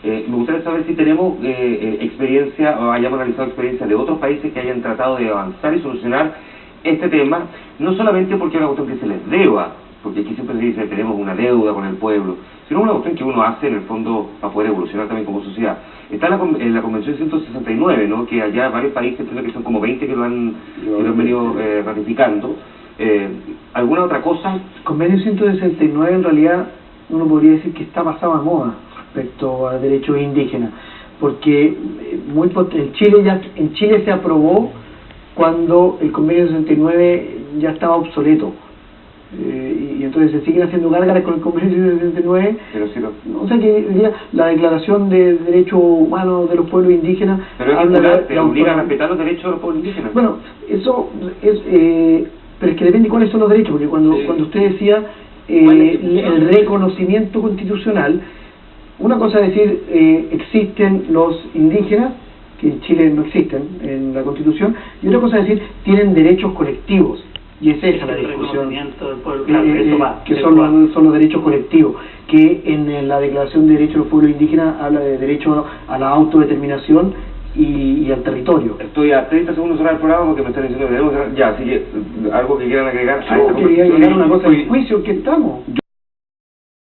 Me gustaría saber si tenemos experiencia, o hayamos analizado experiencias de otros países que hayan tratado de avanzar y solucionar este tema, no solamente porque es una cuestión que se les deba, porque aquí siempre se dice que tenemos una deuda con el pueblo, sino una cuestión que uno hace en el fondo para poder evolucionar también como sociedad. Está en la Convención 169, ¿no? Que allá varios países, creo que son como 20 que lo han venido ratificando. ¿Alguna otra cosa? Convenio 169 en realidad uno podría decir que está pasado a moda respecto a derechos indígenas, porque en Chile se aprobó cuando el Convenio 69 ya estaba obsoleto. Y entonces se siguen haciendo gárgaras con el Convenio 169. Pero sí o sea que la Declaración de Derechos Humanos de los Pueblos Indígenas te obliga a respetar los derechos de los pueblos indígenas. Bueno, eso es pero es que depende cuáles son los derechos, porque cuando usted decía el reconocimiento constitucional, una cosa es decir existen los indígenas, que en Chile no existen en la Constitución, y otra cosa es decir tienen derechos colectivos. Y esa es la discusión, que son los derechos colectivos, que en la Declaración de Derechos de los Pueblos Indígenas habla de derecho a la autodeterminación y al territorio. Estoy a 30 segundos de cerrar el programa porque me están diciendo que debemos cerrar. Ya, así que algo que quieran agregar a esta Yo quería agregar una cosa del juicio que estamos.